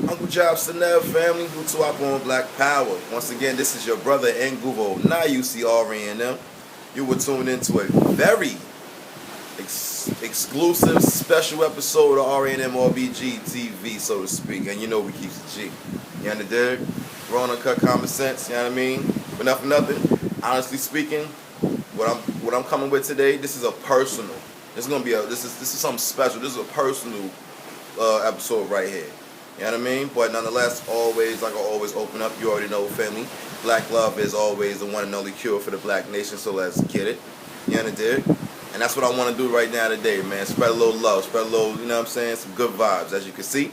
Uncle Jobs Chanel family, pt.1 Black Power. Once again, this is your brother NGUVO, not UCRNM. You were tuned into a very exclusive special episode of RNM RBG TV, so to speak. And you know we keep it G. You understand? Raw and uncut common sense, you know what I mean? But not for nothing, honestly speaking, what I'm coming with today, this is a personal. This is gonna be this is something special. This is a personal episode right here. You know what I mean? But nonetheless, always, like I always open up, you already know, family. Black love is always the one and only cure for the black nation, so let's get it. You understand? And that's what I want to do right now today, man. Spread a little love, spread a little, you know what I'm saying, some good vibes. As you can see,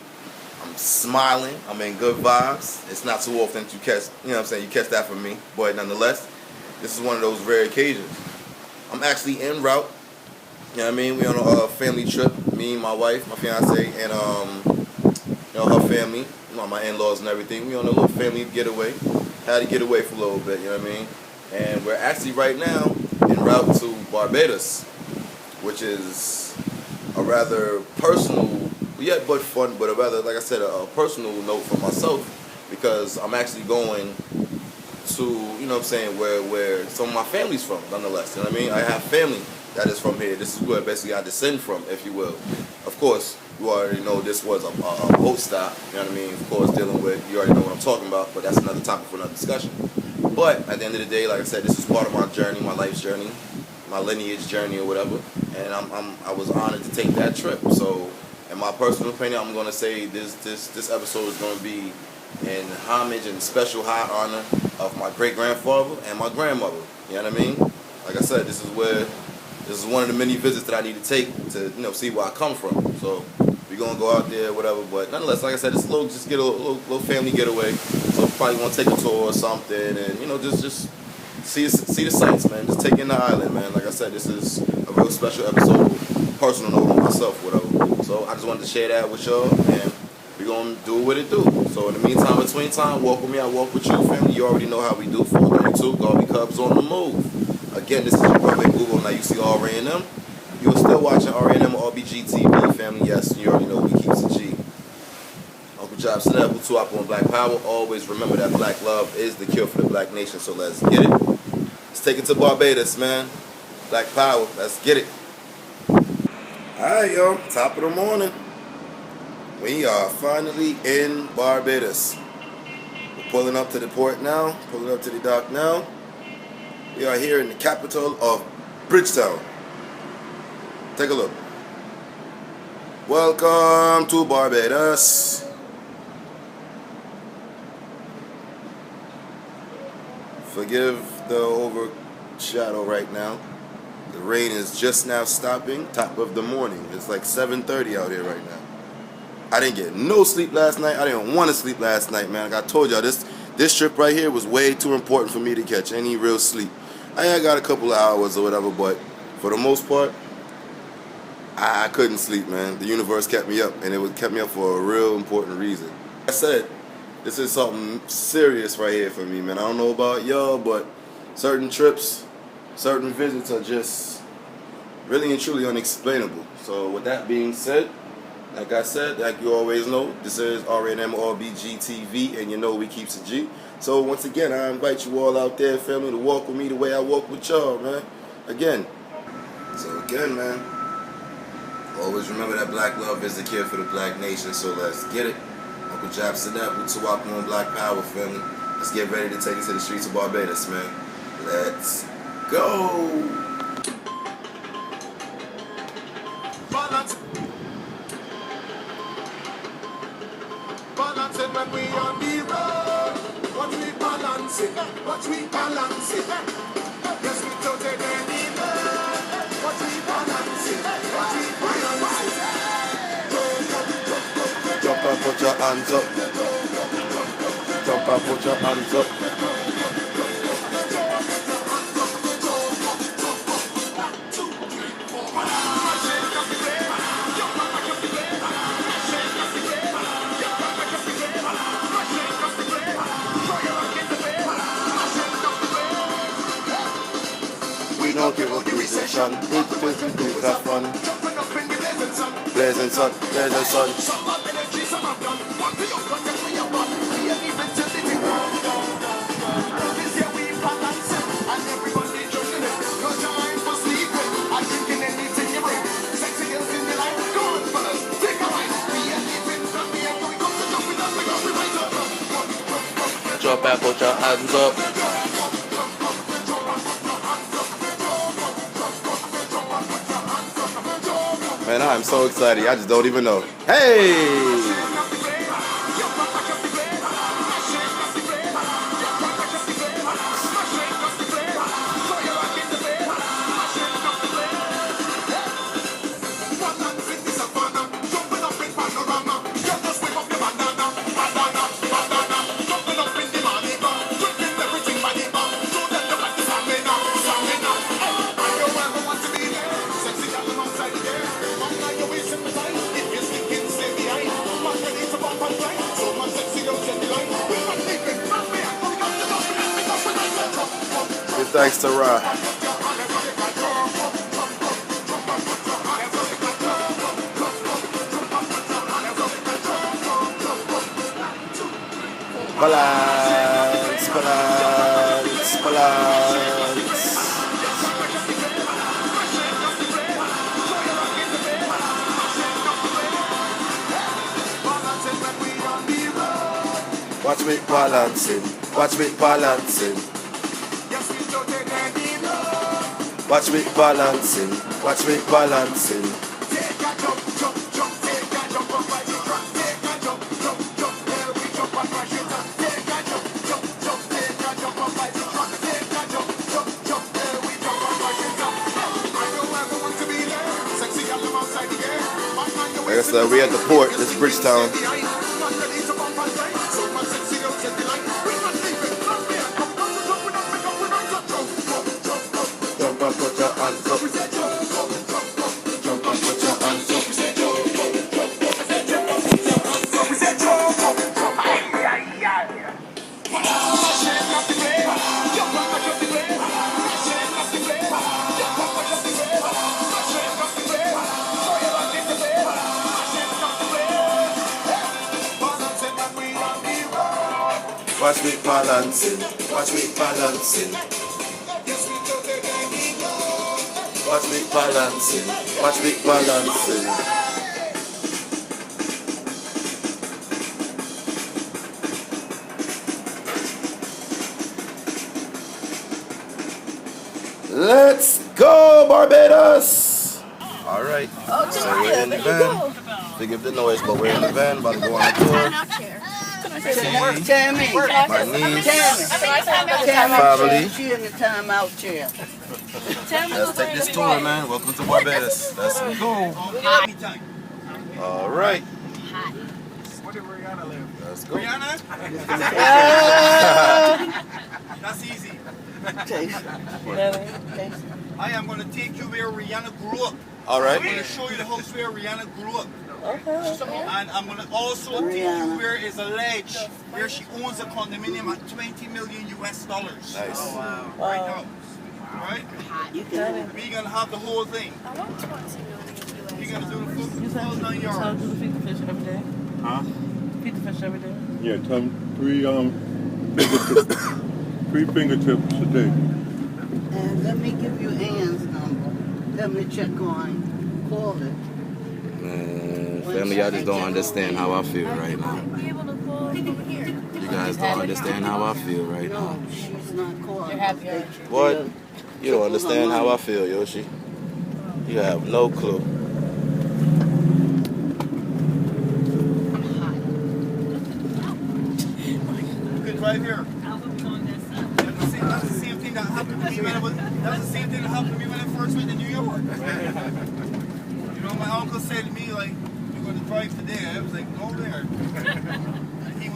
I'm smiling, I'm in good vibes. It's not too often that you catch, you know what I'm saying, you catch that from me. But nonetheless, this is one of those rare occasions. I'm actually en route, you know what I mean? We on a family trip, me, my wife, my fiance, and you know, her family, you know, my in-laws and everything. We on a little family getaway. Had to get away for a little bit, you know what I mean? And we're actually right now en route to Barbados, which is a rather personal, yet but fun, but a rather, like I said, a personal note for myself, because I'm actually going to, you know what I'm saying, where some of my family's from, nonetheless. You know what I mean? I have family that is from here. This is where basically I descend from, if you will. Of course, you already know this was a boat stop, you know what I mean? Of course, dealing with, you already know what I'm talking about, but that's another topic for another discussion. But at the end of the day, like I said, this is part of my journey, my life's journey, my lineage journey or whatever, and I was honored to take that trip. So, in my personal opinion, I'm gonna say this episode is gonna be in homage and special high honor of my great-grandfather and my grandmother. You know what I mean? Like I said, this is one of the many visits that I need to take to, you know, see where I come from. So we're gonna go out there, whatever. But nonetheless, like I said, it's a little, just get a little family getaway. So probably want to take a tour or something, and you know, just see the sights, man. Just take in the island, man. Like I said, this is a real special episode, personal note on myself, whatever. So I just wanted to share that with y'all, and we're gonna do what it do. So in the meantime, between time, walk with me, I walk with you, family. You already know how we do. 432, Garvey Cubs on the move. Again, this is your brother Google. Now you see RNM. You're still watching RNM RBG TV, family. Yes, you already know we keeps it G. Uncle Jobs Chanel, pt.1 Black Power. Always remember that black love is the cure for the black nation. So let's get it. Let's take it to Barbados, man. Black power. Let's get it. All right, yo. Top of the morning. We are finally in Barbados. We're pulling up to the port now. Pulling up to the dock now. We are here in the capital of Bridgetown. Take a look. Welcome to Barbados. Forgive the overshadow right now. The rain is just now stopping. Top of the morning. It's like 7:30 out here right now. I didn't get no sleep last night. I didn't want to sleep last night, man. Like I told y'all, this trip right here was way too important for me to catch any real sleep. I got a couple of hours or whatever, but for the most part, I couldn't sleep, man. The universe kept me up, and it kept me up for a real important reason. Like I said, this is something serious right here for me, man. I don't know about y'all, but certain trips, certain visits are just really and truly unexplainable. So with that being said, like I said, like you always know, this is RNM RBG TV, and you know we keeps it G. So once again, I invite you all out there, family, to walk with me the way I walk with y'all, man. Again. So again, man, always remember that black love is the cure for the black nation. So let's get it. Uncle Jobs Chanel, pt.1 Black Power, family. Let's get ready to take it to the streets of Barbados, man. Let's go. Balancing when we on the road. What we balancing? What we balancing? Yes, we don't take any more. What we balancing? What we balancing? Jump and put your hands up. Jump and put your hands up. Don't give up position, it's have fun. Blazing sun, blazing sun. your back, put your hands up. Man, I'm so excited. I just don't even know. Hey! Thanks to Ra. Balance, balance, balance. Watch me balancing, watch me balancing. Watch me balancing, watch me balancing. Like I said, we at the port, this is Bridgetown. Jump and put your hands up. Jump and put your hands up. Watch me balancing, watch me balancing. Watch me balancing, watch me balancing. Let's go, Barbados! Alright, so we're in the van. Forgive the noise, but we're in the van, about to go on the tour. Tammy. My niece, Family. She in the timeout chair. Let's take this tour, man. Welcome to Barbados. Let's go. Alright. Where did Rihanna live? Let's go. Rihanna? That's easy. I am going to take you where Rihanna grew up. Alright. I'm going to show you the house where Rihanna grew up. And I'm going to also take you where is alleged where she owns a condominium at 20 million US dollars. Nice. Oh, wow. Right now. Right? We're going to have the whole thing. I want 20 million We're going to do the full 9 yards. Do the feed the fish every day? Huh? Feed the fish every day? Yeah, three fingertips a day. And let me give you Ann's number. Let me check on, call it. Man, family, y'all just don't understand how I feel right now. be able to call over here. You guys don't understand how I feel right now. No, she's not calling. You're happy, aren't you? What? You don't understand how I feel, Yoshi. You have no clue. You could drive here. That's the same thing that happened to me when I was. That's the same thing that happened to me when I first went to New York. You know, my uncle said to me like, "You're going to drive today." I was like, "No, there." And he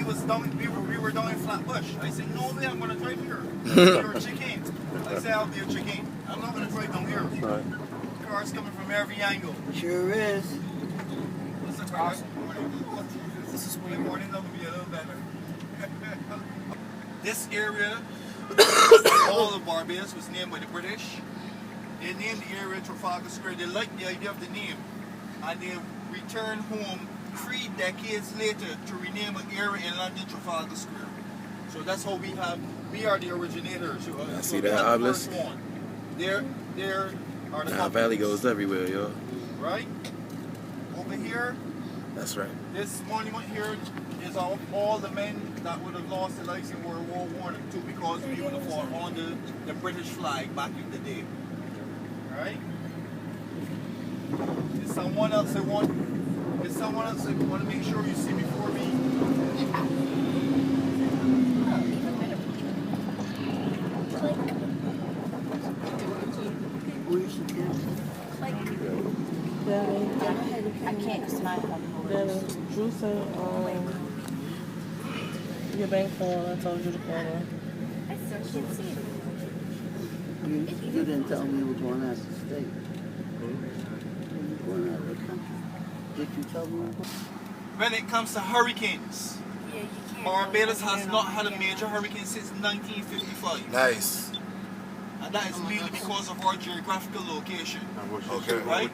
was down. We were down in Flatbush. I said, "No way, I'm going to drive here." You're a chicane. I said, "I'll be a chicane. I'm not going to drive down here." That's right. Cars coming from every angle. Sure is. What's up, guys? This is the morning. That will be a little better. This area, all of Barbados, was named by the British. They named the area Trafalgar Square. They liked the idea of the name. And they returned home 3 decades later to rename an area in London Trafalgar Square. So that's how we are the originators. I see that obelisk. There are the Nah, valley goes everywhere, yo. right? Over here, That's right. This monument here is of all the men that would have lost their lives in World War I and II because we would have fought on the British flag back in the day. Alright? There's someone else I want to make sure you see before me. I can't because my Drew said, your bank phone, I told you to call her. I still can't see it. You didn't tell me you were going out of the state. You were going out of the country. Did you tell me? When it comes to hurricanes, Yeah, you can't. Barbados has not had a major hurricane since 1955. Nice. And that is mainly because of our geographical location. Okay. Right?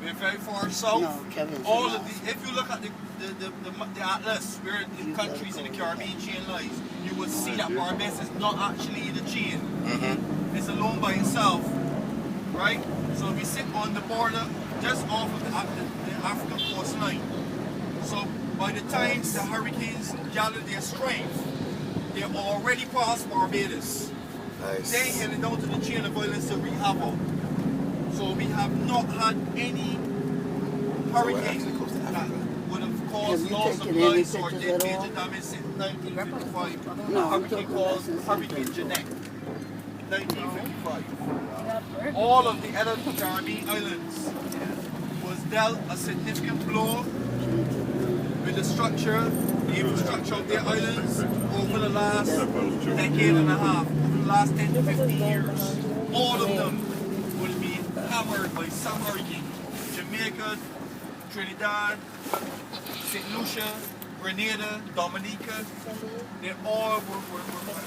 We're very far south. No, Kevin's All in of the, if you look at the atlas where the countries in the Caribbean chain lies, you will see that Barbados is not actually in the chain. Mm-hmm. It's alone by itself, right? So we sit on the border just off of the African coastline. So by the time the hurricanes gather their strength, they're already past Barbados. Nice. They headed down to the chain of islands to wreak havoc. So we have not had any hurricane that would have caused loss of lives or did major damage since 1955. No, A I'm hurricane talking called about since Hurricane Jeanette. 1955. All of the other Caribbean islands was dealt a significant blow with the infrastructure of their islands over the last decade and a half, over the last 10 to 15 years. All of them will be hammered by some hurricane. Jamaica, Trinidad, St. Lucia, Grenada, Dominica, they all were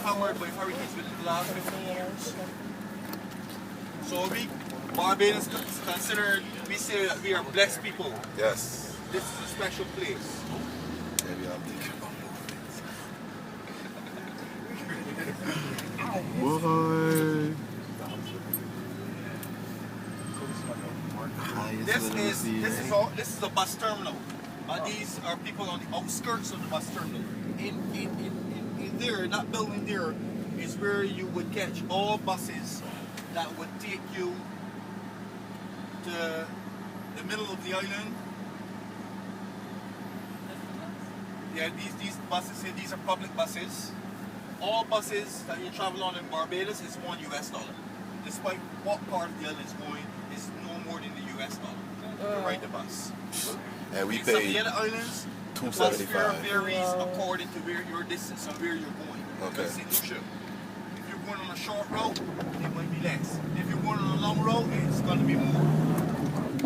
hammered by hurricanes within the last 15 years. So Barbados is considered, we say that we are blessed people. Yes. This is a special place. Maybe I'm thinking about This is a bus terminal. These are people on the outskirts of the bus terminal. In there, that building there, is where you would catch all buses that would take you to the middle of the island. Yeah, these buses here, these are public buses. All buses that you travel on in Barbados is $1 US. Despite what part of the island is going, it's no more than the US dollar to ride the bus. And we In some of pay the other islands, the bus fare $2.75. varies according to where your distance and where you're going. Okay. Like St. Lucia, if you're going on a short route, it might be less. If you're going on a long route, it's going to be more.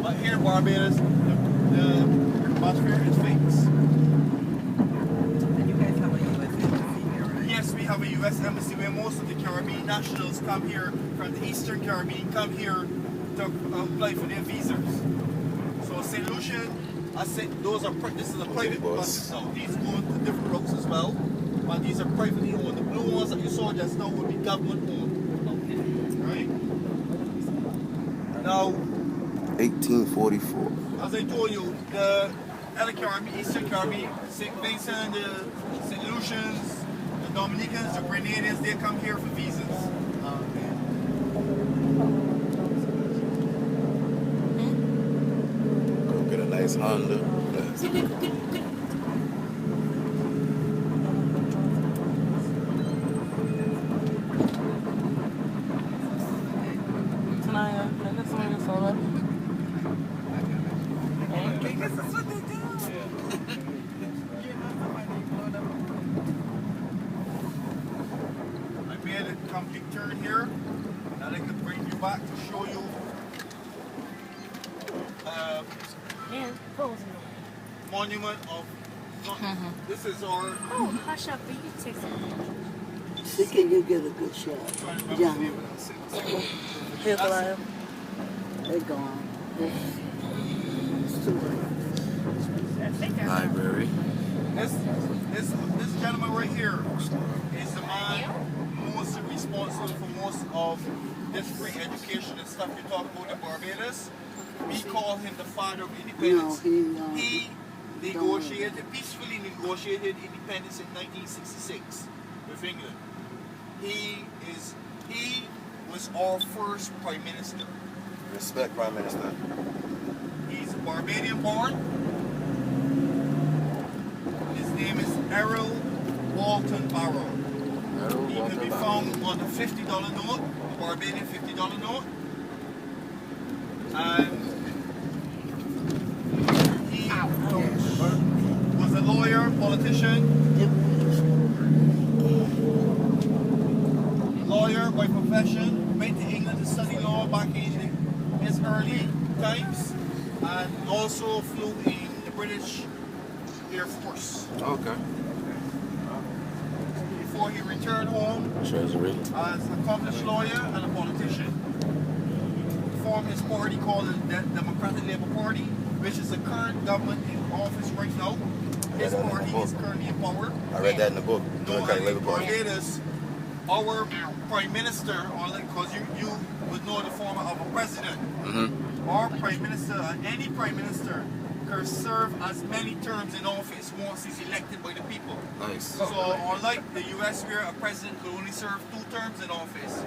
But here in Barbados, the bus fare is fixed. And you guys have a U.S. embassy here, right? Yes, we have a U.S. embassy where most of the Caribbean nationals come here from the Eastern Caribbean, come here to apply for their visas. So St. Lucia, this is a private bus now. These go to different routes as well, but these are privately owned. The blue ones that you saw just now would be government owned. Okay. Right? Now, 1844. as I told you, the other Caribbean, Eastern Caribbean, St. Vincent, the St. Lucians, the Dominicans, the Grenadians, they come here for visas. Go get a nice Honda. Tanaya, can I get some of your soda? I guess that's what they do. I made a complete turn here. Now I could bring you back to show you Man, pose. monument of. This is our. Oh, hush up, but you can take some. See, can you get a good shot? Yeah, Here's the lion. they're gone. It's too late. Library. This gentleman right here is the man most responsible for most of this free education and stuff you talk about in Barbados. We call him the father of independence. No, He peacefully negotiated independence in 1966 with England. He was our first Prime Minister. Respect, Prime Minister. He's Barbadian born. His name is Errol Walton Barrow. He can be found on the $50 note, the Barbadian $50 note. And he was a lawyer, politician, lawyer by profession, went to England to study law back in his early times, and also flew in the British Air Force. Okay. Before he returned home Treasury. as an accomplished lawyer and a politician. Formed his party called the Democratic Labour Party, which is the current government in office right now. His party is currently in power. I read that in the book. No, Democratic Labour Party. Barbados, our Prime Minister, because you would know the form of a president. Mm-hmm. Our Prime Minister, any Prime Minister, can serve as many terms in office once he's elected by the people. Nice. So unlike the US where a president could only serve 2 terms in office,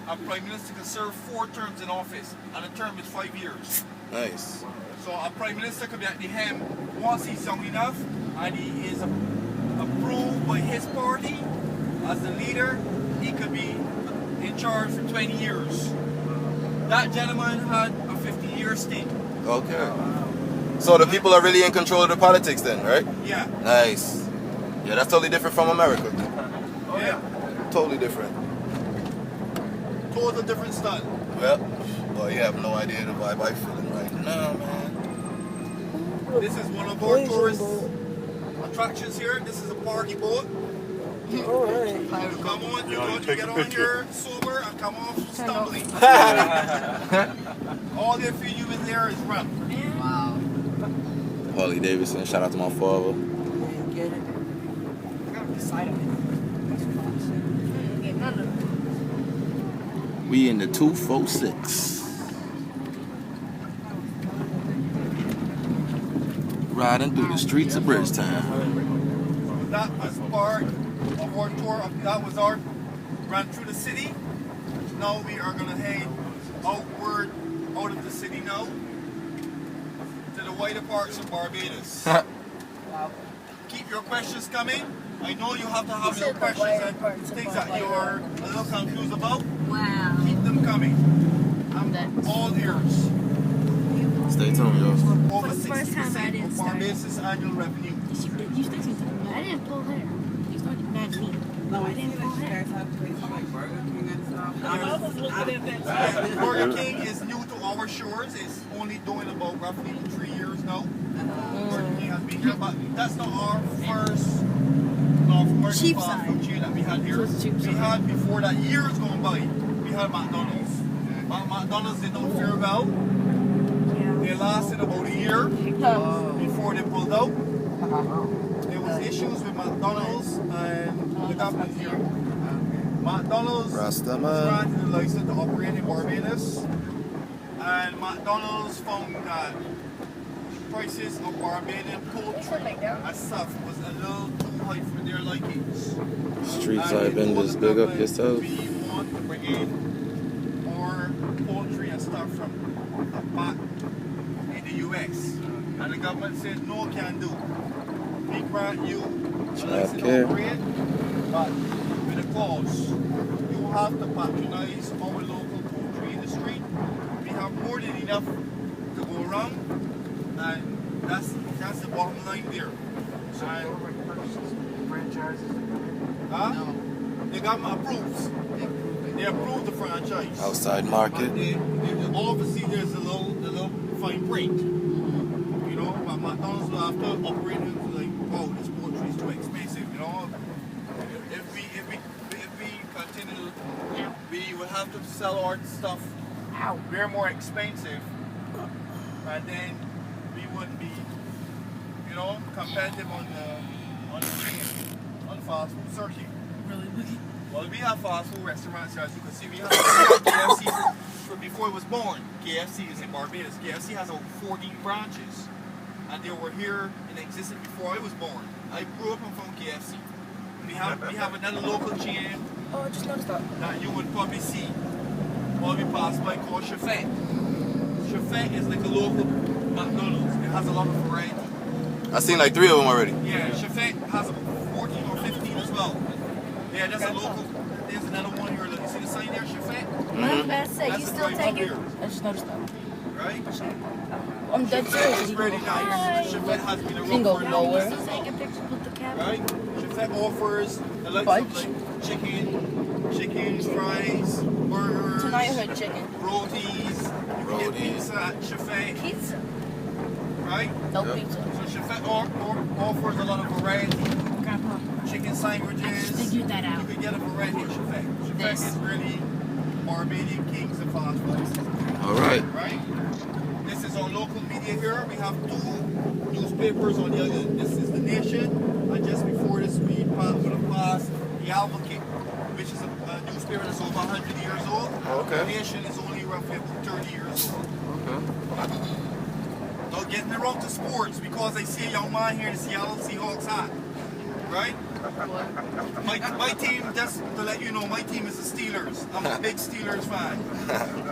a Prime Minister can serve 4 terms in office, and a term is 5 years. Nice. So a Prime Minister could be at the helm once he's young enough and he is approved by his party as the leader, he could be in charge for 20 years. That gentleman had a 50-year stint. Okay. So the people are really in control of the politics then, right? Yeah. Nice. Yeah, that's totally different from America. Yeah. Totally different. Total different style. Well, boy, you have no idea the vibe I'm feeling right now, man. This is one of our tourist attractions here. This is a party boat. Alright. You come on, you get on here sober and come off stumbling. All they feed you in there is rum. Wow. Harley Davidson, shout out to my father. Get it. Get none of it. We in the 246. Riding through the streets of Bridgetown. That was part of our tour. That was our run through the city. Now we are going to head outward out of the city now to the wider parts of Barbados. Keep your questions coming. I know you have to have your questions and things that you are a little confused about. Wow. Keep them coming. I'm all ears. Stay tuned, y'all. Over For the first time I 60% didn't of start. Barbados' annual revenue. You still see I didn't pull hair. You started mad me. No, I I didn't think pull that you hair. guys have places like Burger King and stuff. I was looking at that. Burger King is new to our shores. It's only doing about roughly 3 years now. Burger King has been here, but that's not our first North American Cheap fast side. food chain that we had here. So it's cheap We side. had before that, years gone by, we had McDonald's. But McDonald's did not fare well. They lasted about a year before they pulled out. There was issues with McDonald's and the government here. McDonald's was granted a license to operate in Barbados, and McDonald's found that prices of Barbadian poultry and stuff was a little too high for their likings. Street And side they told vendors, the big up government, yourself. We want to bring in more poultry and stuff from back in the US. And the government said, no, can do. We grant you a license to operate, but with a clause. You have to patronize our local poultry industry. We have more than enough to go around, and that's the bottom line there. The government approves. They approve the franchise. Outside market. But obviously there's a little fine print. You know, but McDonald's will have to operate into like, oh, this poultry is too expensive, you know. If we continue, we will have to sell our stuff way more expensive, and then we wouldn't be, you know, competitive on the fast food circuit. Really? Well, we have fast food restaurants here, as you can see. We have KFC before it was born. KFC is in Barbados. KFC has over 14 branches. and they were here and existed before I was born. I grew up from KFC. We have another local chain Oh, just noticed that. that you would probably see while we pass by called Chefet. Chefet is like a local McDonald's. It has a lot of variety. I seen like 3 of them already. Yeah, Chefet has about 14 or 15 as well. Yeah, that's a local. There's another one here. Look, you see the sign there, Chefet? I was about to say, That's you the still drive taking? up here. I just noticed that. Right? I'm dead Chefet serious. is really nice. Chefet has been around Didn't go for a long nowhere. time. Still taking pictures with the camera. Right? Chefet offers the likes of like chicken, fries, burgers, Tonight I had chicken. rotis. You can get pizza at Chefet. Pizza? Right? No Yep. pizza. So Chefet offers a lot of variety. Grandpa. Chicken sandwiches. Figured that out. You can get a variety at Chefet. Chefet This. is really Barbadian kings of fast food. All right. Right? This is our local media here. We have 2 newspapers on the other. This is The Nation, and just before this we would have passed The Advocate, which is a newspaper that's over 100 years old. Okay. The Nation is only roughly 30 years old. Okay. Don't get me wrong to sports, because I see a young man here in the Seattle Seahawks hat. Right? My team, just to let you know, my team is the Steelers. I'm a big Steelers fan.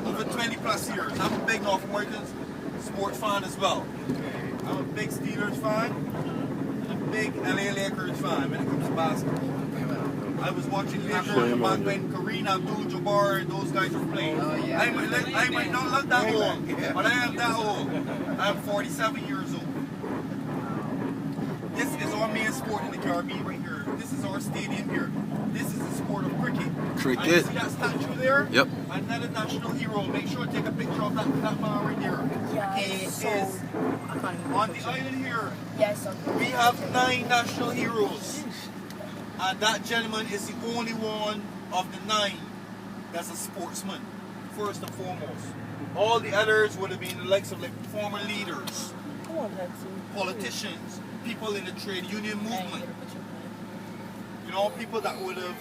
Over 20 plus years. I'm a big North American sports fan as well. I'm a big Steelers fan and a big LA Lakers fan when it comes to basketball. I was watching Lakers back when Kareem Abdul-Jabbar and those guys were playing. I might not look that old, but I am that old. I'm 47 years old. This is our main sport in the Caribbean right here. This is our stadium here. This is the sport of cricket. Cricket. And you see that statue there? Yep. Another national hero. Make sure to take a picture of that man right there. Yeah, He it's so... is I can't even on the picture. island here. Yes, We have 9 national heroes. And that gentleman is the only one of the 9 that's a sportsman, first and foremost. All the others would have been the likes of like former leaders, Come on, Nancy. politicians, people in the trade union movement. You know, people that would have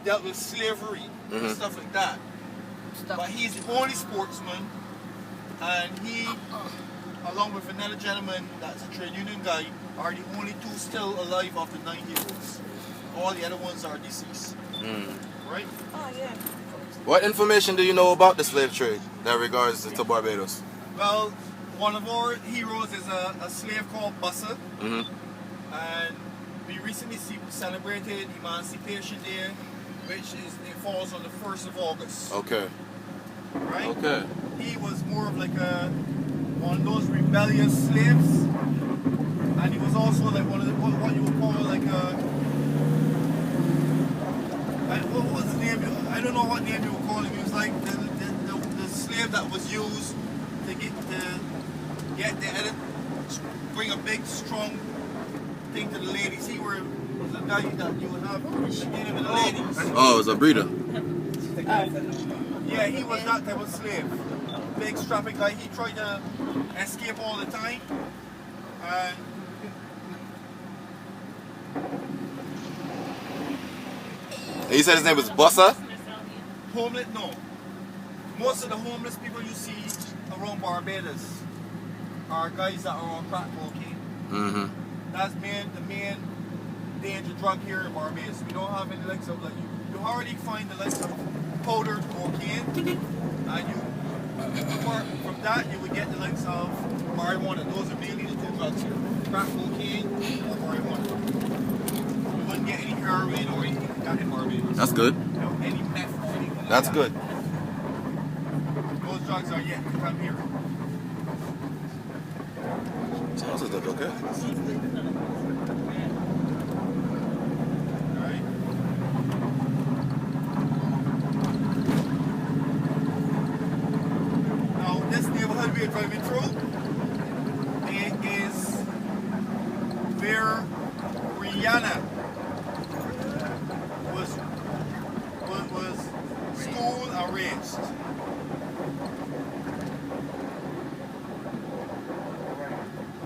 dealt with slavery and stuff like that. But he's the only sportsman, and he, along with another gentleman that's a trade union guy, are the only 2 still alive of the 9 heroes. All the other ones are deceased. Right? Oh, yeah. What information do you know about the slave trade that regards to Barbados? Well, one of our heroes is a slave called Bussa. And we recently celebrated Emancipation Day, which it falls on the 1st of August. Okay. Right? Okay. He was more of like one of those rebellious slaves, and he was also like one of the what you would call like what was his name? I don't know what name you would call him. He was like the slave that was used to bring a big strong thing to the ladies. He was the guy that you would have getting with the ladies. Oh, it was a breeder. Yeah, he was that type of slave. Big strapping guy. He tried to escape all the time. And He said his name was Bussa? homeless, no. Most of the homeless people you see around Barbados are guys that are on crack cocaine. That's the main danger drug here in Barbados. We don't have any likes of like you already find the likes of powdered cocaine, and apart from that you would get the likes of marijuana. Those are mainly the 2 drugs here: crack cocaine or marijuana. You wouldn't get any heroin or anything like that in Barbados. That's good. You know, any meth or anything like That's that. good. Those drugs are yet to come here. Sounds like okay. Alright? Now, this neighborhood we are driving through, it is where Rihanna was schooled and raised.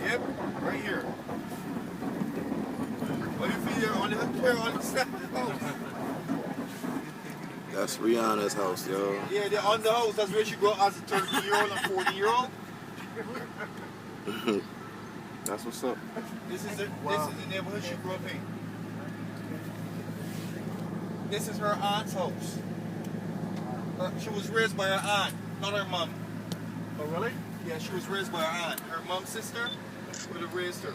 Yep, right here. What do you feel there on the step of the house? That's Rihanna's house, yo. Yeah, they're on the house. That's where she grew up as a 30-year-old and 40-year-old. That's what's up. This is the neighborhood she grew up in. This is her aunt's house. She was raised by her aunt, not her mom. Oh, really? Yeah, she was raised by her aunt. Her mom's sister would have raised her.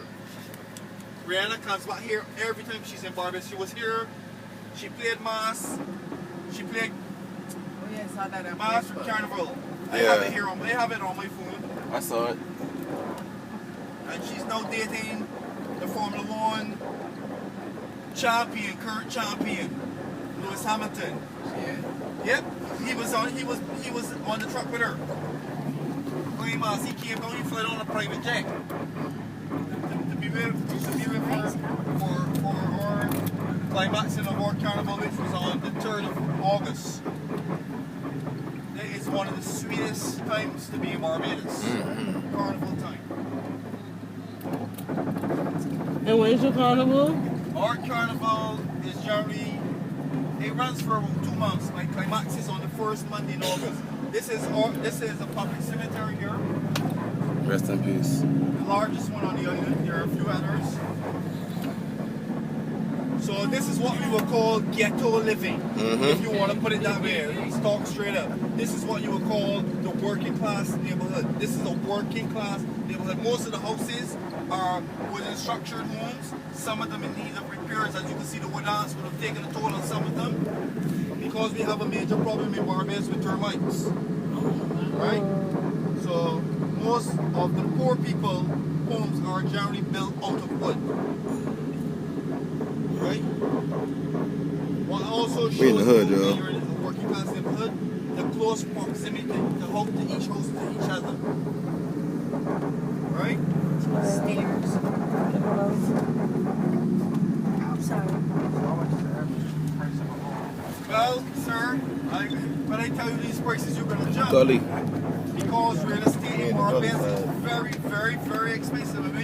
Rihanna comes back here every time she's in Barbados. She was here. She played Mass. She played Oh yeah, I saw that on Mass for Facebook. Carnival. I Yeah. have it here. I have it on my phone. I saw it. And she's now dating the Formula One champion, current champion, Lewis Hamilton. Yep, he was on the truck with her. Playing Mass. He came down. He flew on a private jet to be with her for her climaxing of our carnival, which was on the 3rd of August. It's one of the sweetest times to be in Barbados. Carnival time. And when's your carnival? Our carnival is generally, it runs for about 2 months. My climax is on the first Monday in August. This is a public cemetery here, Rest in peace. the largest one on the island. There are a few others. So this is what we would call ghetto living, if you want to put it that way. Let's talk straight up. This is what you would call the working class neighborhood. This is a working class neighborhood. Most of the houses are wooden structured homes. Some of them in need of repairs. As you can see, the wood ants would have taken a toll on some of them because we have a major problem in Barbados with termites. Right? So most of the poor people homes are generally built out of wood. Right? What also shows We in the hood, you yo. when you're in a working class neighborhood, the close proximity to each house to each other. Right? Stairs. I'm sorry. Well, sir, when I tell you these prices, you're gonna jump. Gully. Because real estate in Barbados is very, very, very expensive. And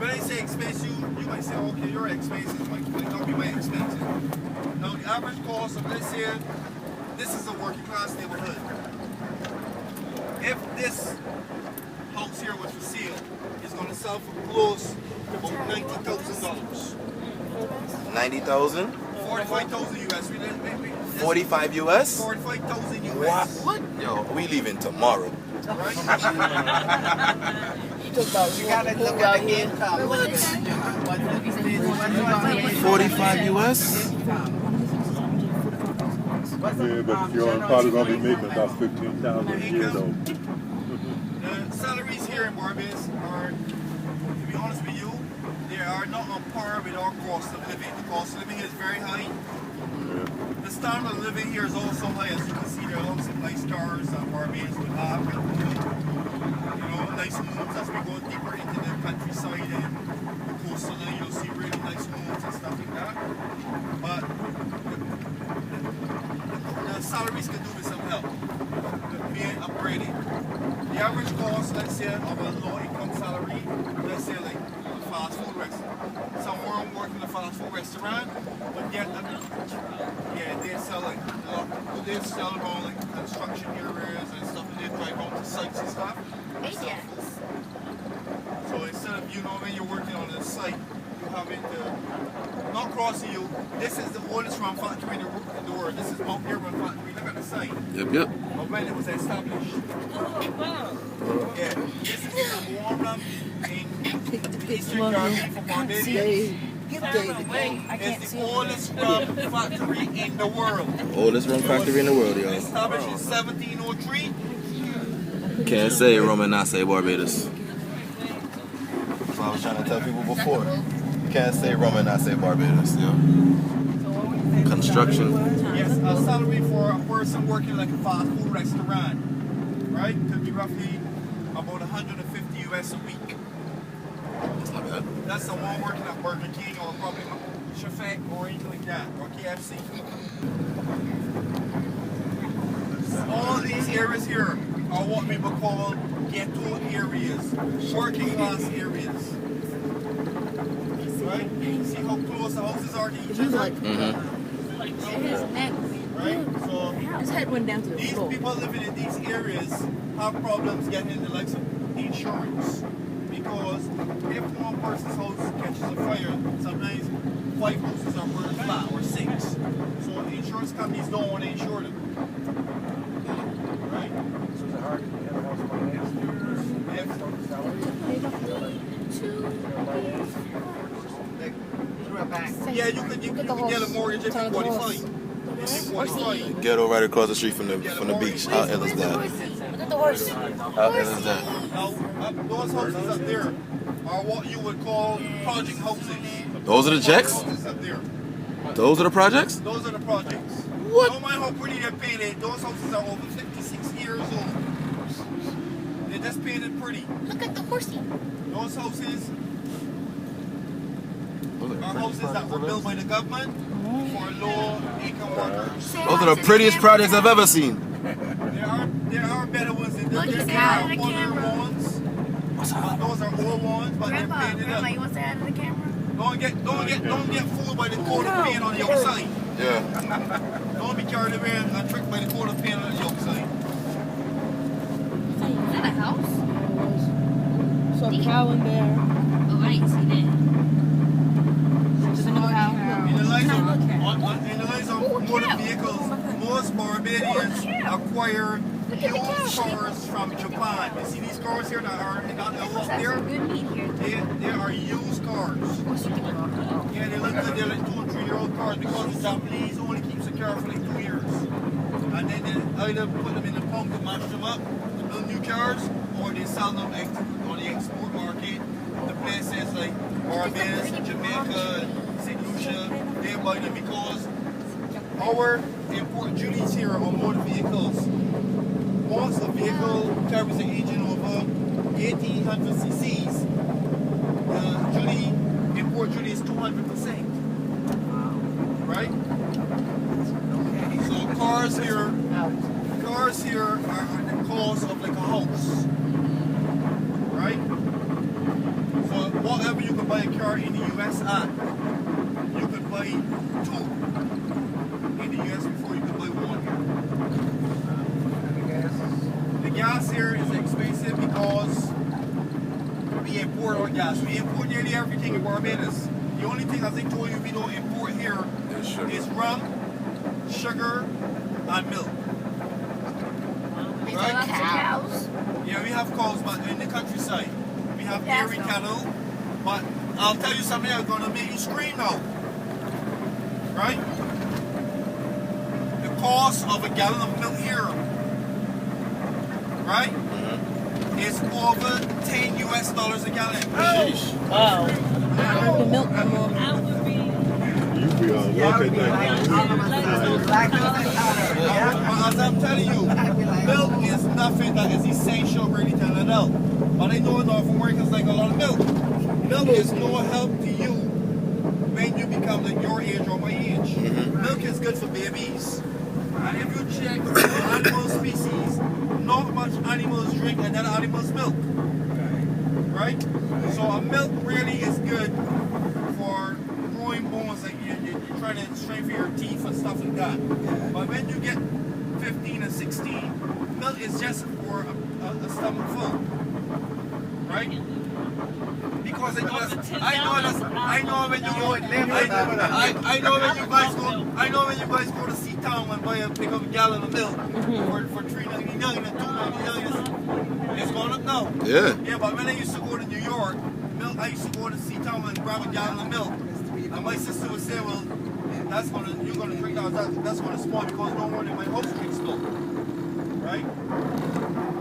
when I say expensive, you might say, okay, your expenses might not be my expenses. Now, the average cost of, let's say, this is a working class neighborhood. If this house here was for sale, it's going to sell for close to about $90,000. 90,000? 45,000 US. 45 US? 45,000 US. What? Yo, we leaving tomorrow. Right? You gotta look at the income. What is that? 45 US? Yeah, but you're probably going to be making about 15,000 a year, though. The salaries here in Barbados are, to be honest with you, they are not on par with our cost of living. The cost of living is very high. The standard of living here is also high. As you can see, there are some nice cars that Barbados would have. You know, nice homes as we go deeper into the countryside and the coastal line, you'll see really nice homes and stuff like that. But the salaries can do with some help. Being upgraded. The average cost, let's say, of a low income salary, let's say like a fast food restaurant. Someone working in a fast food restaurant would get they're selling they sell around like construction areas and stuff, and they drive out to sites and stuff. Yes. So instead of, you know, when you're working on a site, you having to not crossing you. This is the oldest rum factory in the world. This is Mount Irwin factory. Look at the site. Yep. Of when it was established. Oh, wow. Yeah, this is the warm rum in Eastern Caribbean for Barbados. It's the oldest rum factory in the world. Oldest rum factory in the world, yo. Established in 1703. Can't say rum and not say Barbados. That's what I was trying to tell people before. Can't say rum and not say Barbados, yo. Construction. Yes, a salary for a person working like a fast food restaurant, right, could be roughly about 150 US a week. Not bad. That's someone working at Burger King or probably Chefette or anything like that, or KFC. All these areas here are what we would call ghetto areas, working class areas. Right? See how close the houses are to each other? His neck. Right? So His head went down to the these floor. people living in these areas have problems getting the likes of insurance because if one person's house catches a fire, sometimes 5 houses are burned flat or 6. So insurance companies don't want to insure them. Right? So is it hard to get a house financed? Yeah, you can get a mortgage if you're 45. Ghetto right across the street from the beach. How ill is that? Look at the horse. How ill is that? Now, those houses up there are what you would call project houses. Those are the jacks? Houses up there. Those are the projects? Those are the projects. What? Don't mind how pretty they're painted. Those houses are over 56 years old. They're just painted pretty. Look at the horsey. Those houses are houses that were built by the government for low income workers. Those are the prettiest projects I've ever seen. There are better ones than Look this. at There that are in the older camera. ones. But those are old ones, but they're Grandpa, painted Grandma, up. you want to say that in the camera? Don't get fooled by the coat of paint on the outside. Yeah. Don't be carried away and tricked by the coat of paint on the outside. Is that a house? So a cow in there. Oh, I ain't seen it. In the lives of motor vehicles, most Barbadians acquire used cars from Japan. You see these cars here that are not up there? They are used cars. Yeah, they look good. They're like 2 and 3 year old cars because the Japanese only keeps a car for like 2 years. And then they either put them in the pump to match them up to build new cars, or they sell them on the export market. The places like Barbados, Jamaica, St. Lucia, they buy them because our import duties here on motor vehicles, once a vehicle carries an engine over 1800 cc's, the import duty is 200%. Right? So cars here are the cost of like a house. Right? So whatever you can buy a car in the US at, you can buy 2 in the US before you can buy 1 here. The gas here is expensive because we import our gas. We import nearly everything in Barbados. The only thing, as I told you, we don't import here is rum, sugar, and milk. Right? Cows. Yeah, we have cows, but in the countryside. We have dairy cattle, but I'll tell you something that's going to make you scream now. Right? The cost of a gallon of milk here, right, is over $10 US a gallon. Wow. The milk no more. You be on luck at that. But as I'm telling you, milk is nothing that is essential really to an adult. But I know North Americans like a lot of milk. Milk is no help to you when you become like your age or my age. Milk is good for babies. And if you check animal species, not much animals drink another animal's milk. Right? So a milk really is good for growing bones, like you're trying to strengthen your teeth and stuff like that. But when you get 15 and 16, milk is just for a stomach full. Right? Because I know when you guys go to Sea-Town and pick up a gallon of milk for $3.99 and $2.99, it's going up now. Yeah. Yeah, but when I used to go to New York, I used to go to Sea-Town and grab a gallon of milk. And my sister would say, well, you're gonna drink that, that's gonna spoil because no one in my house drinks milk. Right?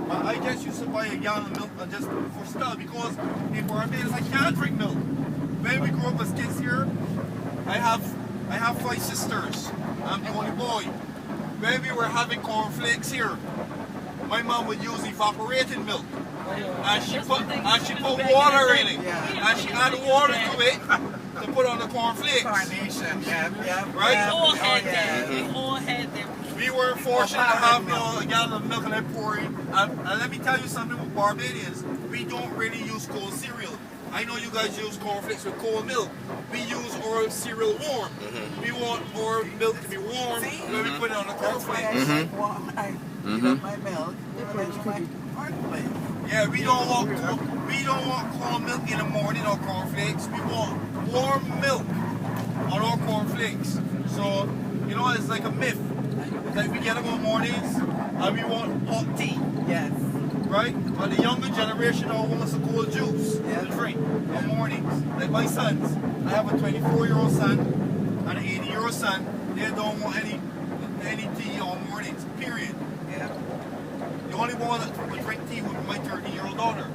But I just used to buy a gallon of milk just for stuff because in Barbados I can't drink milk. When we grew up as kids here, I have 5 sisters. I'm the only boy. When we were having cornflakes here, my mom would use evaporated milk. And she put water in it. And she added water to it to put on the cornflakes. Carnation, yeah. Right? We all had them. We were fortunate to have a gallon of milk and I pour it. And let me tell you something with Barbadians. We don't really use cold cereal. I know you guys use cornflakes with cold milk. We use our cereal warm. We want our milk to be warm when we put it on the cornflakes. I heat up my milk, and then I make cornflakes. Yeah, we don't want corn milk in the morning or cornflakes. We want warm milk on our cornflakes. So, you know, it's like a myth. It's like we get up in the mornings and we want hot tea. Yes. Right? But the younger generation all wants a cold juice to drink in the mornings. Like my sons. I have a 24-year-old son and an 80-year-old son. They don't want any tea on mornings, period. Yeah. The only one that would drink tea would be my 30-year-old daughter.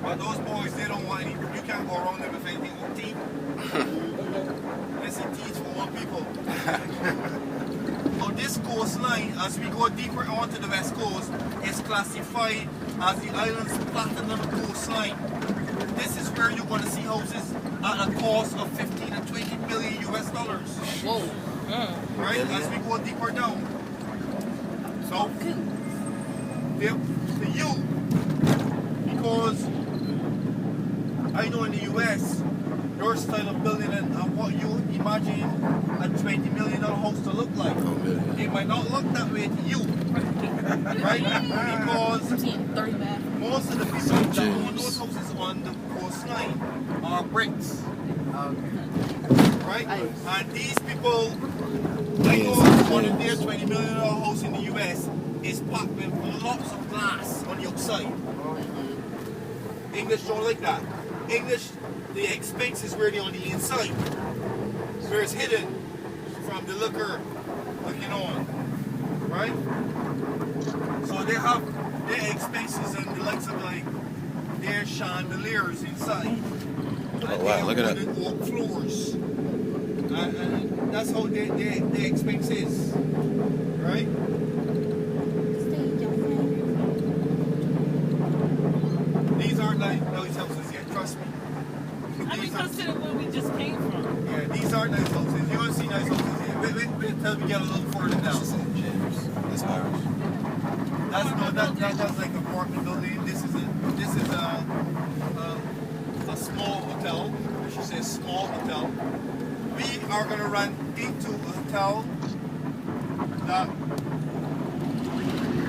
But those boys, they don't want any. You can't go around them with anything with tea. They say tea is for old people. On this coastline, as we go deeper onto the west coast, is classified as the island's platinum coastline. This is where you're going to see houses at a cost of 15 and 20 million US dollars. Whoa. Right? As we go deeper down. So, the you, because I know in the US, your style of building and what you imagine a $20 million house to look like. It might not look that way to you. Right? Because I'm seeing 30 back. most of the people that own those houses on the coastline are bricks. Right? And these people, I know one of their $20 million house in the US is packed with lots of glass on the outside. English don't like that. English, the expense is really on the inside, where it's hidden from the looker looking on. Right? So they have their expenses and the likes of like their chandeliers inside. Oh wow, look at that. Oak floors. And that's how their expense is. Right? These aren't like nice houses yet, trust me. I mean, consider where we just came from. Yeah, these aren't nice houses. You won't see nice houses yet. Wait till we get a little further down. That's Irish. That's like an apartment building. This is a small hotel. I should say small hotel. We are gonna run into a hotel that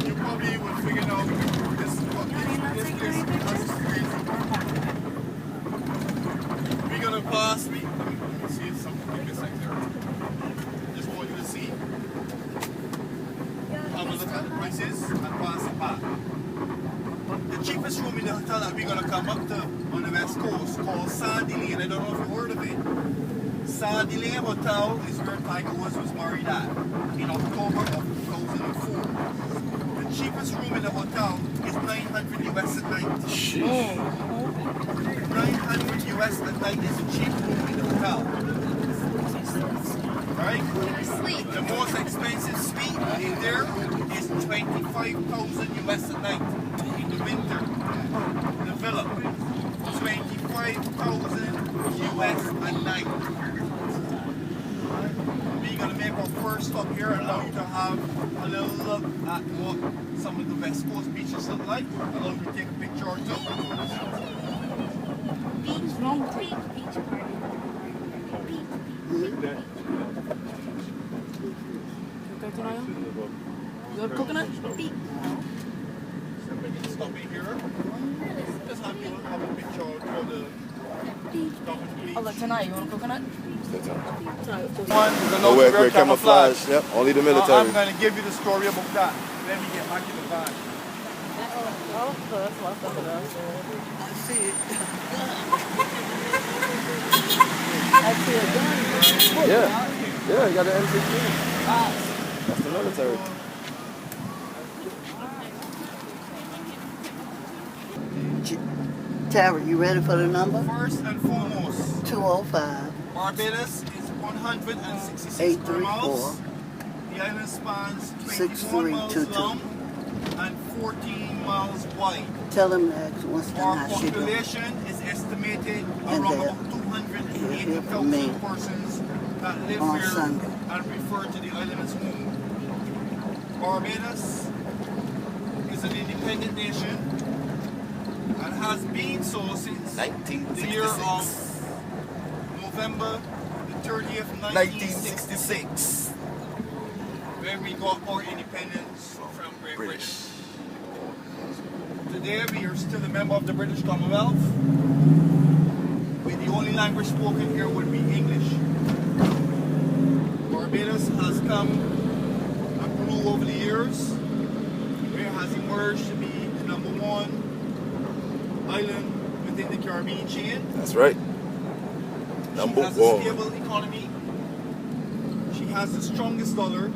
you probably would figure out this is crazy. We're gonna pass. Let me see if something give me a second there. Just want you to see. Have a look at the prices and pass it back. The cheapest room in the hotel that we're gonna come up to on the west coast called Sandy Lane. I don't know if you've heard of it. Sandy Lane Hotel is where Tiger Woods was married at in October of 2004. The cheapest room in the hotel is $900 US a night. $900 US a night is a cheap room in the hotel. Right? The most expensive suite in there is $25,000 US a night in the winter. The villa, $25,000 US a night. We're gonna make our first stop here and allow you to have a little look at what some of the West Coast beaches look like. Allow you to take a picture or two. Okay, Tanaya? You have coconut? Stop in here. Just have you have a picture for the Oh, look, Tanaya, you want a coconut? No wear camouflage. Yep, only the military. I'm going to give you the story about that. Let me get back in the van. Oh, that's my stuff. I see it. I see a gun. Yeah, you got the M16. That's the military. Tara, you ready for the number? First and foremost, 205 Barbados is 166 834 miles. The island spans 21 miles 6322. long and 14 miles wide. Tell them that once they're Our not she do. population is estimated And around they're about here for me 280,000 persons that live on here Sunday. and refer to the island as home. Barbados is an independent nation and has been so since the year of November the 30th, 1966, when we got our independence from Great Britain. Today we are still a member of the British Commonwealth. The only language spoken here would be English. Barbados has come and grew over the years. It has emerged to be the #1 island within the Caribbean chain. That's right. She has a stable economy. She has the strongest dollar.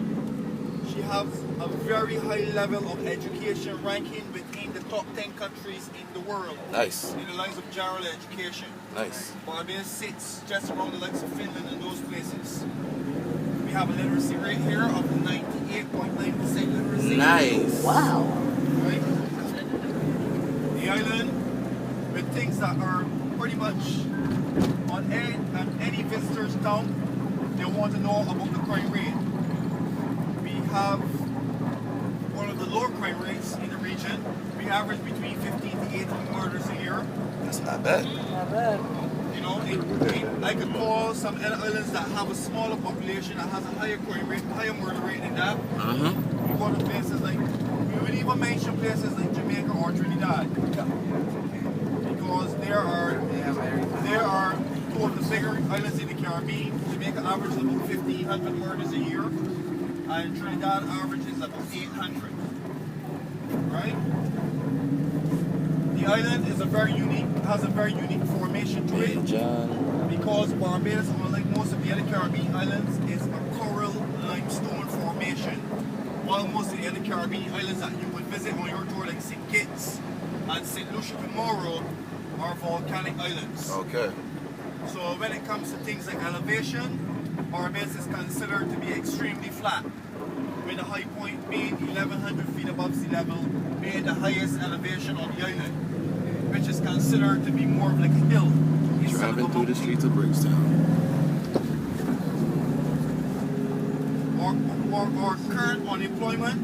She has a very high level of education, ranking within the top 10 countries in the world. Nice. In the lines of general education. Nice. Barbados sits just around the likes of Finland and those places. We have a literacy rate here of 98.9% literacy. Nice. Wow. Right? The island with things that are pretty much on edge, and any visitors down, they want to know about the crime rate. We have one of the lower crime rates in the region. We average between 15 to 18 murders a year. That's not bad. Not bad. You know, I could call some other islands that have a smaller population that has a higher crime rate, higher murder rate than that. Mm-hmm. You go to places like, we would even mention places like Jamaica or Trinidad. Because there are two of the bigger islands in the Caribbean. Jamaica averages about 1,500 murders a year, and Trinidad averages about 800. Right? The island is has a very unique formation to it. Because Barbados, unlike most of the other Caribbean islands, is a coral limestone formation. While most of the other Caribbean islands that you would visit on your tour, like St. Kitts and St. Lucia Comoro, are volcanic islands. Okay. So when it comes to things like elevation, Barbados is considered to be extremely flat, with the high point being 1,100 feet above sea level, being the highest elevation on the island, which is considered to be more of like a hill. Driving through the streets of Bridgetown. Our current unemployment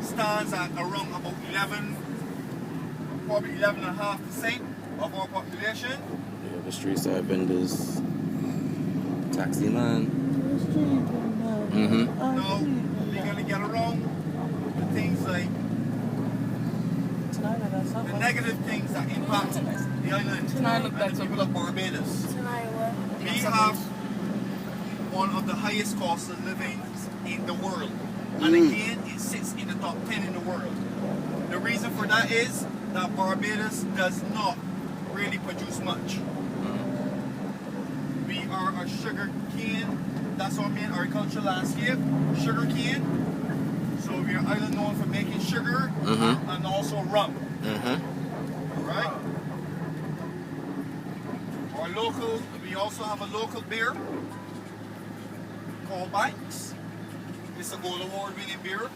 stands at around about 11.5% of our population. Yeah, the street side vendors, taxi man. Mm-hmm. Now, we're going to get around the things like the negative things that impact the island and the people of Barbados. We have one of the highest costs of living in the world. And again, it sits in the top 10 in the world. The reason for that is that Barbados does not really produce much. We are a sugar cane, that's our main agricultural landscape, sugar cane. So we are island known for making sugar and also rum. Right? We also have a local beer called Banks. It's a gold award winning beer.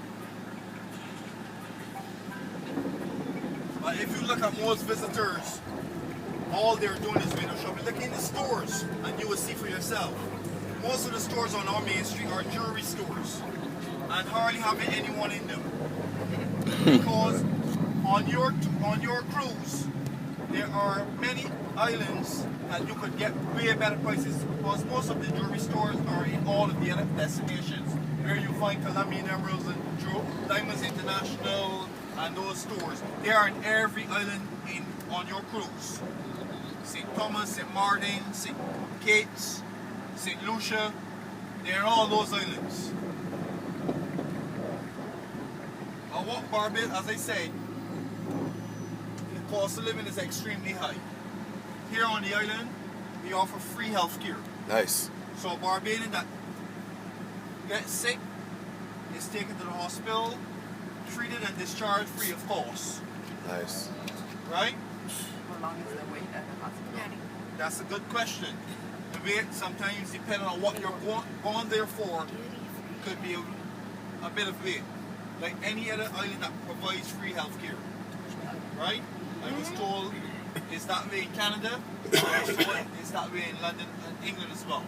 But if you look at most visitors, all they're doing is window shopping. Look in the stores and you will see for yourself. Most of the stores on our main street are jewelry stores and hardly having anyone in them. Because on your cruise, there are many islands that you could get way better prices because most of the jewelry stores are in all of the other destinations where you find Colombian Emeralds and Diamonds International and those stores. They are in every island on your cruise. St. Thomas, St. Martin, St. Kitts, St. Lucia, they're in all those islands. What Barbados, as I said, the cost of living is extremely high. Here on the island, we offer free health care. Nice. So Barbadian that gets sick is taken to the hospital, treated and discharged free of cost. Nice. Right? How long is the wait at the hospital? That's a good question. The wait sometimes, depending on what you're going there for, could be a bit of wait. Like any other island that provides free health care. Right? I was told it's that way in Canada, it's that way in London and England as well.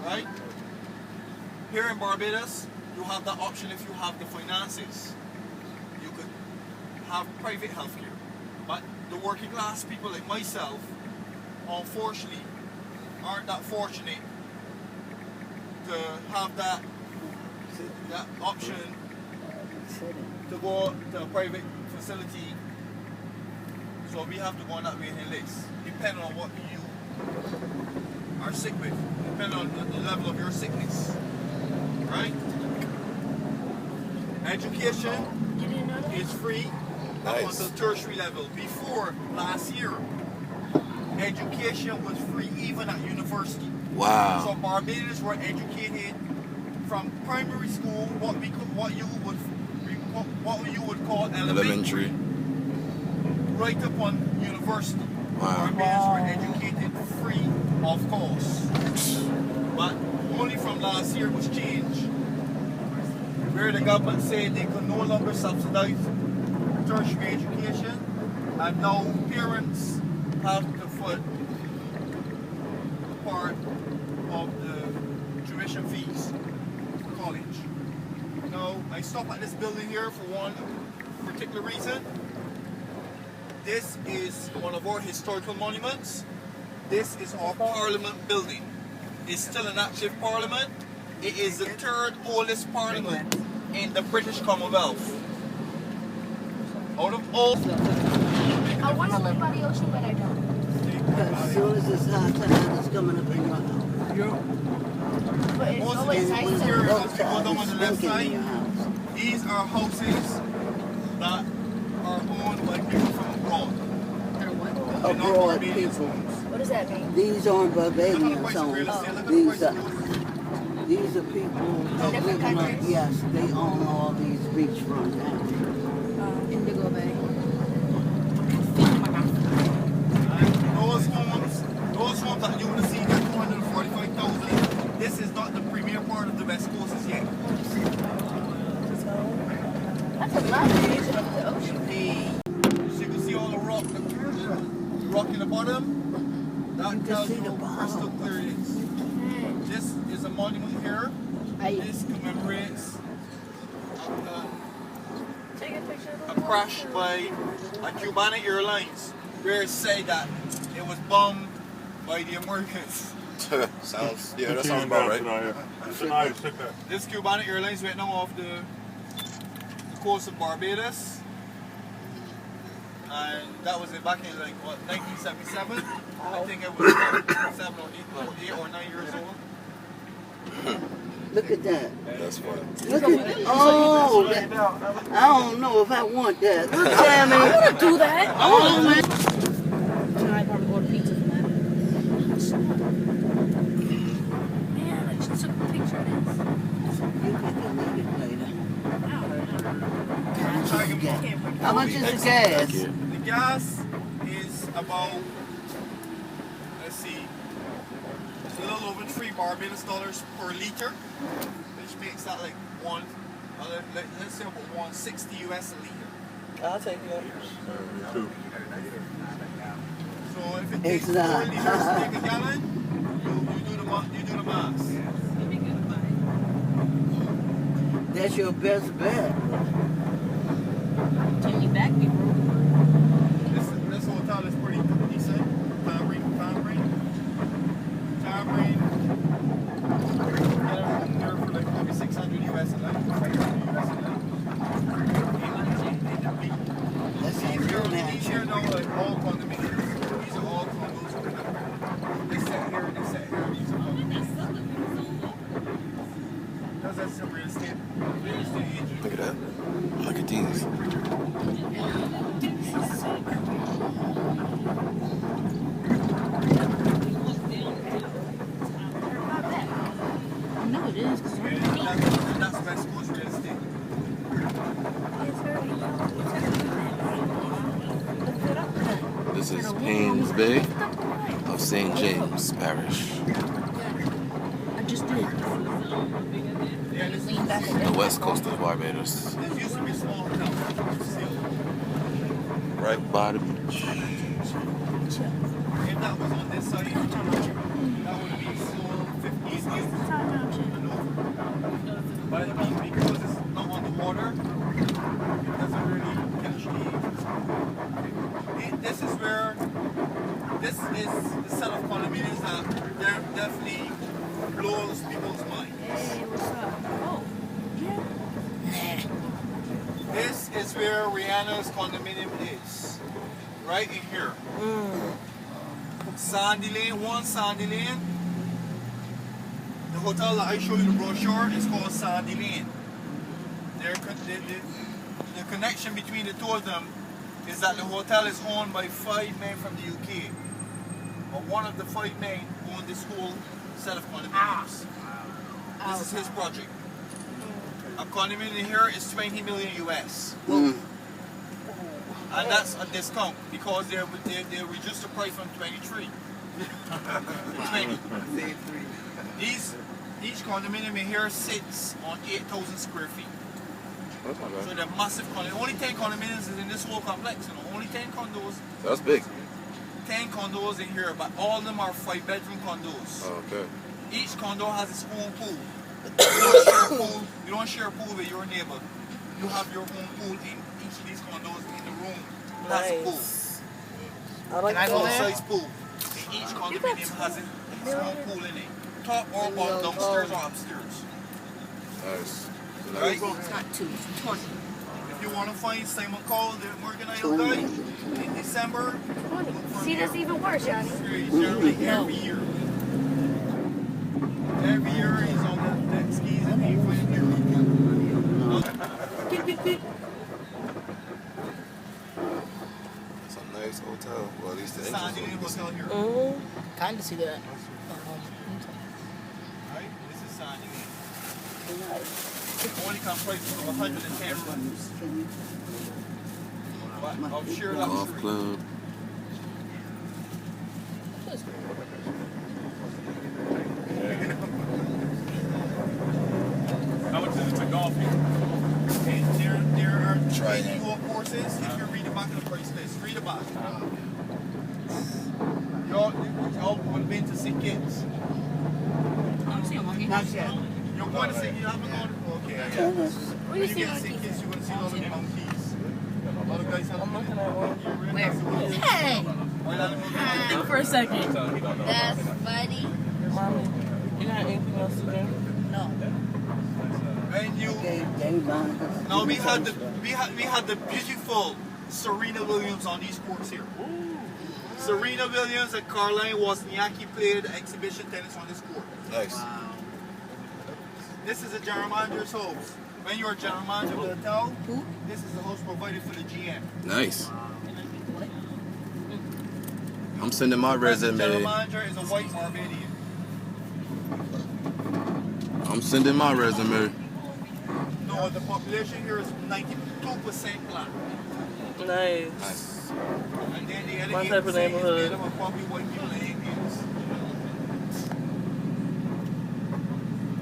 Right? Here in Barbados, you have that option if you have the finances. You could have private health care. But the working class people like myself, unfortunately, aren't that fortunate to have that option to go to a private facility So we have to go on that waiting list, depending on what you are sick with, depending on the level of your sickness. Right? Education is free up until tertiary level. Before last year, education was free even at university. Wow. So Barbados were educated from primary school, what you would call elementary, right up on university. Wow. Barbados were educated free of cost. But only from last year was changed, where the government said they could no longer subsidize tertiary education, and now parents have to foot part of the tuition fees for college. Now, I stop at this building here for one particular reason. This is one of our historical monuments. This is our Parliament building. It's still an active Parliament. It is the third oldest Parliament in the British Commonwealth. Out of all... I want to live by the ocean, but I don't. As soon as it's high tide, it's coming up in your house. But it's Most of always these nice houses to here, Low as you go tide, down on the left it's stinking in your side, house. these are houses that are owned by people from abroad. Abroad people. What does that mean? These aren't Barbadians homes. These are people that Different live in, countries? yes, they own all these beachfront towns. Indigo Bay. Those homes that you would see that 245,000, this is not the premier part of the West Coast as yet. That's a lot of views of the ocean. So you can see all the rock in the bottom. That tells you how crystal clear it is. This is a monument here. This commemorates a crash by a Cubana Airlines, where it said that it was bombed by the Americans. Sounds that sounds about right. This Cubana Airlines went now off the coast of Barbados, and that was back in like what 1977. I think it was 7 or 8 or 9 years old. Look at that. That's funny. Look at, oh, that, I don't know if I want that. Look at me. I want to do that. Oh, man. Tonight, I probably order pizza from that. Man, I just took a picture of this. You can delete it later. I How much is the gas? The gas is about, let's see, it's a little over $3 Barbados per liter, which makes that like let's say about 160 US a liter. I'll take that. So if it takes 4 liters to make a gallon, you do the math. That's your best bet. Take me back, people. This hotel is pretty decent. Tamarind. There for like maybe 600 US a night. 500 US a night. That sounds real These natural. here now like all condominiums. These are all condos. They sit here and they sit here. These are condominiums. That's some real estate agent. Look at that. Look at these. No, it is. Cause That's West Coast real estate. This is Paynes Bay of St. James Parish, I just did. Yeah, this is the west coast of Barbados, this used to be a small town. right by the beach. If that was on this side, that would be still 15 years. But I mean, because it's not on the water, it doesn't really catch the. This is the set of condominiums that definitely blows people's minds. Hey, what's up? Oh, yeah. This is where Rihanna's condominium is. right in here. Sandy Lane, one Sandy Lane. The hotel that I show you the brochure is called Sandy Lane. The connection between the two of them is that the hotel is owned by 5 men from the UK. But one of the 5 men owned this whole set of condominiums. This is his project. A condominium here is 20 million US. And that's a discount because they reduced the price from 23 to 20. Each condominium in here sits on 8,000 square feet. That's not bad. So they're massive condominiums. Only 10 condominiums is in this whole complex. Only 10 condos. That's big. 10 condos in here, but all of them are 5-bedroom condos. Oh, okay. Each condo has its own pool. You don't share a pool with your neighbor. You have your own pool in each of these condos in the room. It has a pool. I like that. Full-size pool. And each condominium has its own pool in it. Top or bottom, downstairs or upstairs. Nice. Right? It's not 2, it's 20. If you want to find Simon Cole, the Morgan Isle guy, in December, See, that's even worse, Johnny. every year. Every year he's on the skis and he find here. It's a nice hotel. Well, at least the Sandy entrance Lane was Hotel here. Kind of see that. Right? This is Sandy Lane. Only complex of 110 rooms. But of sheer Golf luxury. club. How much is it for golfing? And there are Training. golf courses. If you read the back of the price list, read about it. Y'all would have been to see kids. Not yet. You're going to see, you haven't gone to, okay. Yeah. Tennis. When you get to see kids, you're going to see all the monkeys. A lot of guys have them. Hey! Think for a second. That's funny. Mommy, you got anything else to drink? No. And you, now we had the beautiful Serena Williams on these courts here. Serena Williams and Caroline Wozniacki played exhibition tennis on this court. Nice. This is a general manager's house. When you're a general manager of the hotel, this is the house provided for the GM. Nice. I'm sending my The general resume. manager is a white Barbadian. I'm sending my resume. No, the population here is 92% black. Nice. Nice. And then the other My 8% type of is neighborhood. made up of probably white people and Indians.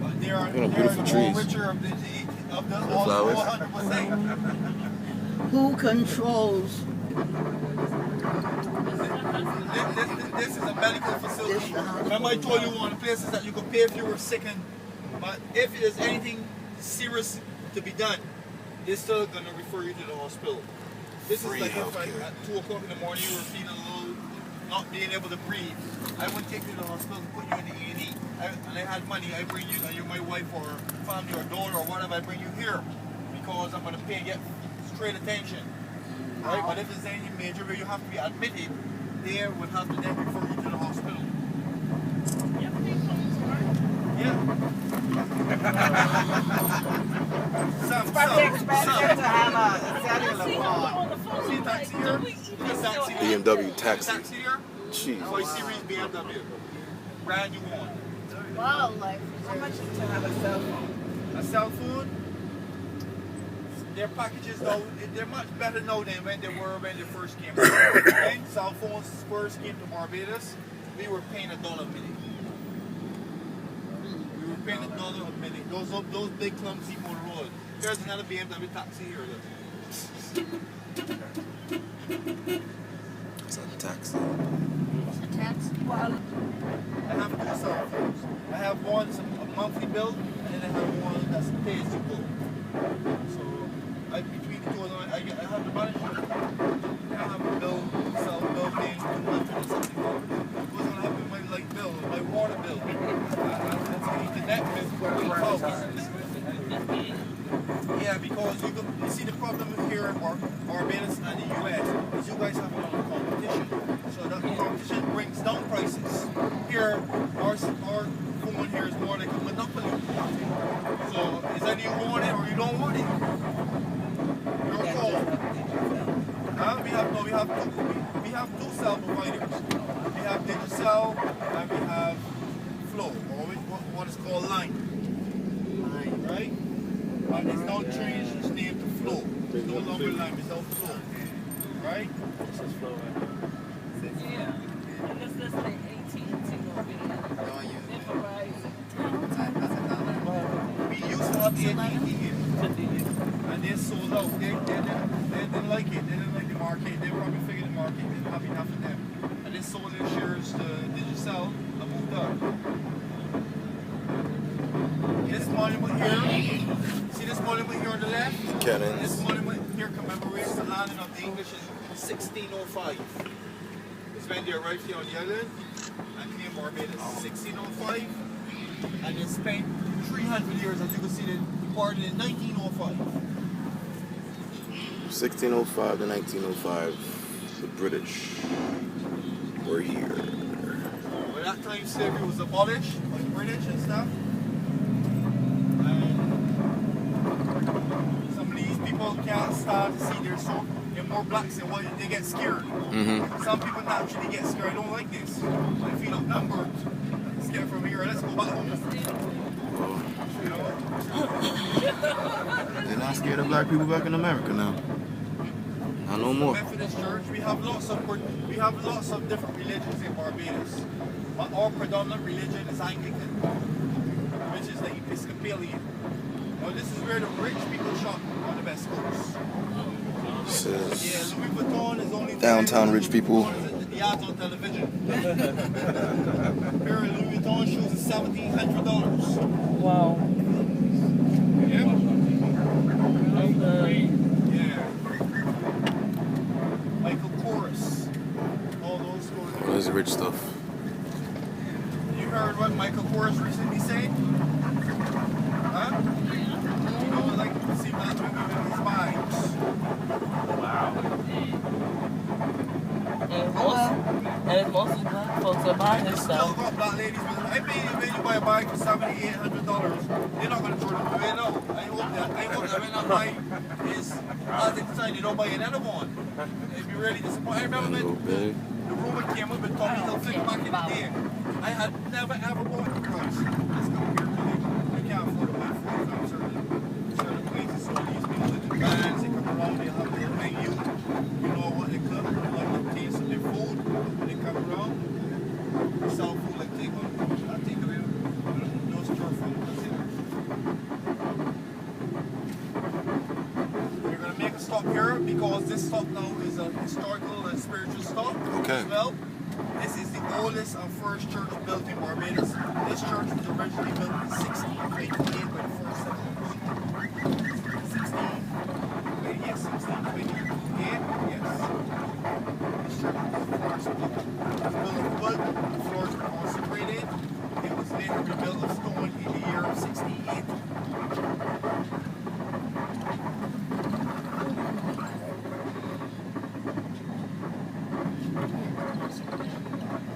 But they are What a the beautiful more trees. richer of the flowers. 100%. Who controls This is a medical facility. Remember I told you one of the places that you could pay if you were sick, but if there's anything serious to be done, they're still going to refer you to the hospital. This Free is like if healthcare. at 2 o'clock in the morning you were feeling a little, not being able to breathe, I would take you to the hospital and put you in the A&E. And I had money, I bring you, and you're my wife or family or daughter or whatever, I bring you here because I'm going to pay and get straight attention. Right? But if there's anything major where you have to be admitted, they would have to then refer you to the hospital. Yeah. Probably expensive to have a cellular phone. See a taxi here? Look at taxi here. BMW taxi. Taxi here? Jeez. 5 Series BMW. Brand new one. Wildlife. How much is it to have a cell phone? A cell phone, their packages though, they're much better now than when they were when they first came. When cell phones first came to Barbados, we were paying $1 a minute. We were paying $1 a minute. Those big clumsy Motorola. There's another BMW taxi here. Look. It's a taxi. A tax? I have 2 cell phones. I have one that's a monthly bill, and then I have one that's pay as you go. So between the two of them, I have the balance sheet. I have a bill, cell bill paying $200 What's going to happen with my light bill, my water bill? That's the net bill for Yeah, because you see the problem here in Barbados and the US is you guys have it on the phone. our phone here is more like a monopoly. So is either you want it or you don't want it. Your call. We have two cell providers. We have Digicel and we have Flow, or what is called Line. Right? And it's now changed its name to Flow. It's no longer Line, it's now Flow. Right? This is Flow. Yeah. And this is the AT&T will be We used to have the AT&T here. And they sold out. They didn't like it. They didn't like the market. They probably figured the market didn't have enough of them. And they sold their shares to Digicel and moved on. This monument here, see this monument here on the left? Cannon. This monument here commemorates the landing of the English in 1605. It's when they arrived here on the island and came to Barbados 1605. And they spent 300 years, as you can see, they departed in 1905. 1605 to 1905, the British were here. By that time, slavery was abolished by the British and stuff. And some of these people can't stand to see they're more blacks than white, they get scared. Some people naturally get scared. I don't like this. I feel outnumbered. Scared from here. Let's go back home. You know? They're not scared of black people back in America now. Not no more. Methodist Church, we have lots of different religions in Barbados. But our predominant religion is Anglican, which is the Episcopalian. Well, this is where the rich people shop on the West Coast. Says Louis Vuitton is only downtown rich people. The ads on television. Here, Louis Vuitton shoes is $1,700. Wow. Yeah. Okay. Yeah. Michael Kors. All those stores. All this rich stuff. You heard what Michael Kors recently said? Huh? You know, like, see black women in his vibes. And it's mostly black folks that buy this Still stuff. got black ladies, but I mean, when you buy a bike for $700, $800, they're not going to throw them away now. I hope that when I buy is, as it's time, they don't buy another one. It'd be really disappointing. I remember when the rumor came up with Tommy Hilfiger back in the day. I had never ever bought a price. Let's come here today. You can't afford to buy food from certain places. So these people that do bands, they come around, they have their menu. You know what they cook, you like the taste of their food. They come around, they sell food like take away, no store food, that's it. We're going to make a stop here because this stop now is a historical and spiritual stop as well. This is the oldest and first church built in Barbados. This church was originally built in 1688 by the first settlement.